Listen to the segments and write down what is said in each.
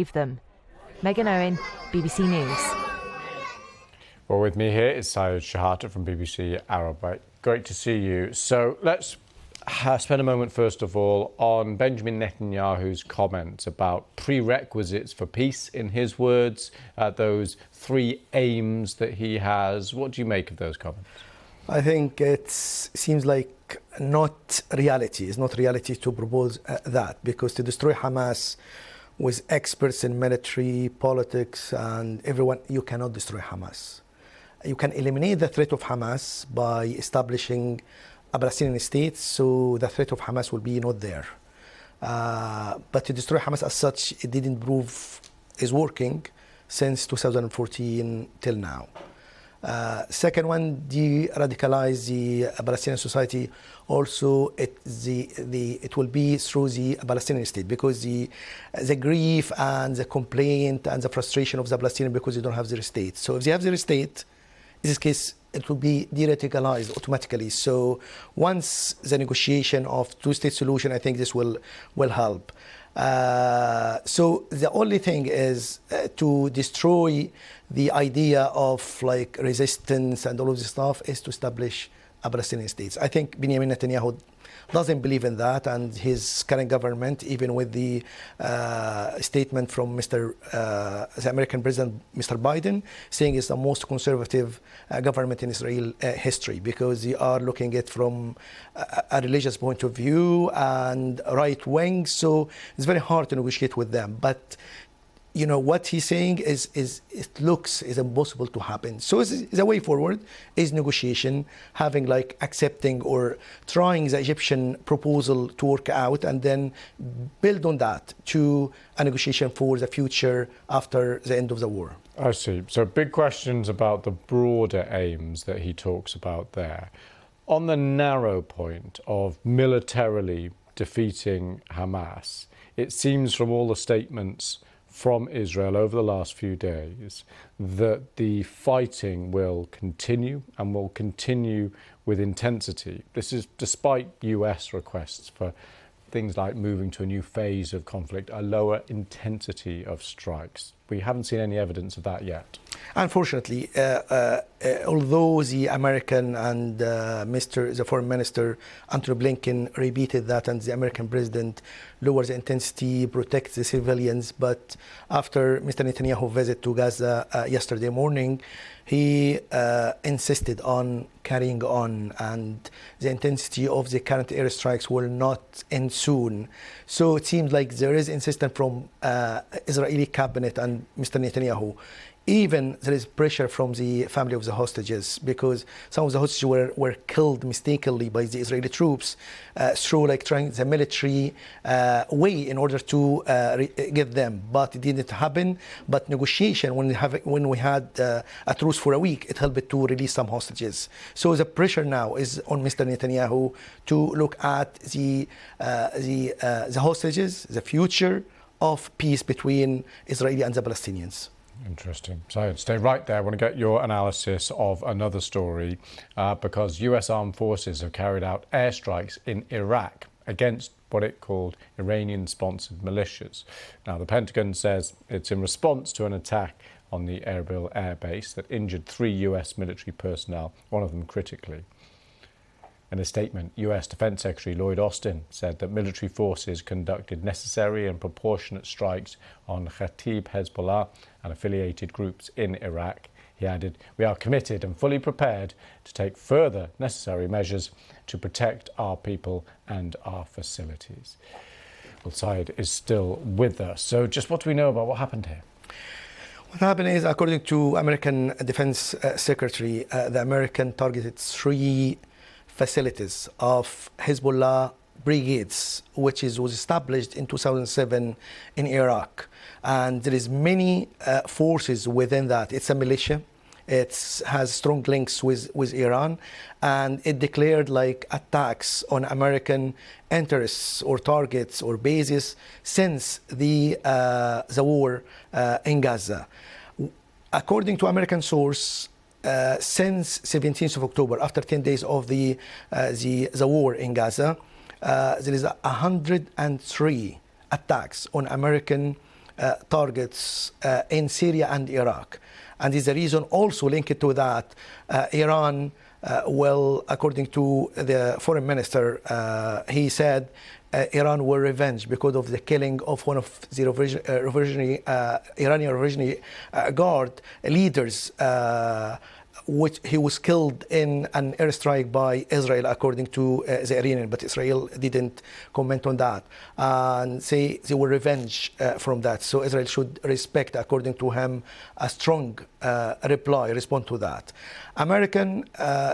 them. Megan Owen, BBC News. Well, with me here is Shehata from BBC Arabic. Great to see you. So let's spend a moment, first of all, on Benjamin Netanyahu's comments about prerequisites for peace, in his words, those three aims that he has. What do you make of those comments? I think it seems like not reality. It's not reality to propose that, because to destroy Hamas with experts in military, politics and everyone, you cannot destroy Hamas. You can eliminate the threat of Hamas by establishing a Palestinian state, so the threat of Hamas will be not there. But to destroy Hamas as such, it didn't prove is working since 2014 till now. Second one, de-radicalise the Palestinian society. Also, it will be through the Palestinian state, because the grief and the complaint and the frustration of the Palestinians because they don't have their state. So if they have their state, in this case, it will be de-radicalized automatically. So once the negotiation of two-state solution, I think this will help. So the only thing is to destroy the idea of like resistance and all of this stuff is to establish a Palestinian state. I think Benjamin Netanyahu doesn't believe in that, and his current government, even with the statement from the American President, Mr. Biden, saying it's the most conservative government in Israel history, because they are looking at it from a religious point of view and right wing. So it's very hard to negotiate with them. But you know what he's saying is impossible to happen. So the way forward is negotiation, having like accepting or trying the Egyptian proposal to work out, and then build on that to a negotiation for the future after the end of the war. I see. So big questions about the broader aims that he talks about there. On the narrow point of militarily defeating Hamas, it seems from all the statements from Israel over the last few days that the fighting will continue and will continue with intensity. This is despite US requests for things like moving to a new phase of conflict, a lower intensity of strikes. We haven't seen any evidence of that yet. Unfortunately, although the American and the Foreign Minister Antony Blinken repeated that, and the American President lowers the intensity, protects the civilians, but after Mr. Netanyahu's visit to Gaza yesterday morning, he insisted on carrying on, and the intensity of the current airstrikes will not end soon. So it seems like there is insistence from Israeli cabinet and Mr. Netanyahu. Even there is pressure from the family of the hostages, because some of the hostages were killed mistakenly by the Israeli troops through like trying the military way in order to get them, but it didn't happen. But negotiation, when we had a truce for a week, it helped to release some hostages. So the pressure now is on Mr. Netanyahu to look at the hostages, the future of peace between Israeli and the Palestinians. Interesting. So stay right there. I want to get your analysis of another story because US armed forces have carried out airstrikes in Iraq against what it called Iranian-sponsored militias. Now, the Pentagon says it's in response to an attack on the Erbil air base that injured 3 US military personnel, one of them critically. In a statement, US Defense Secretary Lloyd Austin said that military forces conducted necessary and proportionate strikes on Hezbollah and affiliated groups in Iraq. He added, "We are committed and fully prepared to take further necessary measures to protect our people and our facilities." Well, Syed is still with us. So just what do we know about what happened here? What happened is, according to American Defense Secretary, the American targeted 3 facilities of Hizbullah Brigades, which was established in 2007 in Iraq. And there is many forces within that. It's a militia. It has strong links with Iran, and it declared like attacks on American interests or targets or bases since the war in Gaza. According to American source, since 17th of October, after 10 days of the war in Gaza, there is 103 attacks on American targets in Syria and Iraq. And is the reason also linked to that Iran, well, according to the foreign minister, he said Iran will revenge because of the killing of one of the Iranian Revolutionary Guard leaders, which he was killed in an airstrike by Israel, according to the Iranian, but Israel didn't comment on that and say they will revenge from that. So Israel should respect, according to him, a strong respond to that.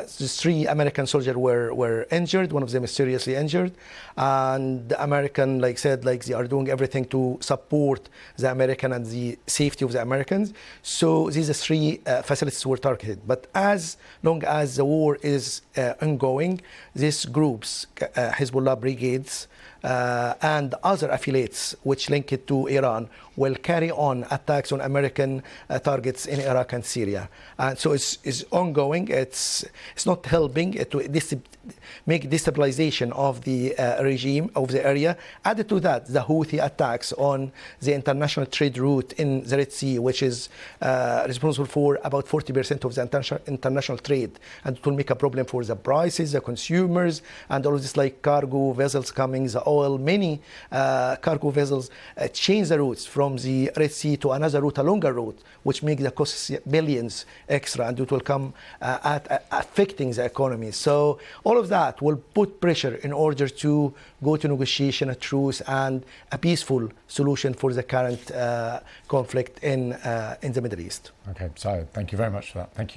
Three American soldiers were injured. One of them is seriously injured, and the American said they are doing everything to support the American and the safety of the Americans. So these three facilities were targeted. But as long as the war is ongoing, these groups, Hezbollah Brigades, and other affiliates which link it to Iran, will carry on attacks on American targets in Iraq and Syria. And so it's ongoing. It's not helping to make destabilization of the regime of the area. Added to that, the Houthi attacks on the international trade route in the Red Sea, which is responsible for about 40% of the international trade. And it will make a problem for the prices, the consumers, and all of this, cargo vessels coming, the oil. Many cargo vessels change the routes from the Red Sea to another route, a longer route, which makes the cost billions extra, and it will come affecting the economy. So all of that will put pressure in order to go to negotiation, a truce, and a peaceful solution for the current conflict in the Middle East. Okay, so thank you very much for that. Thank you.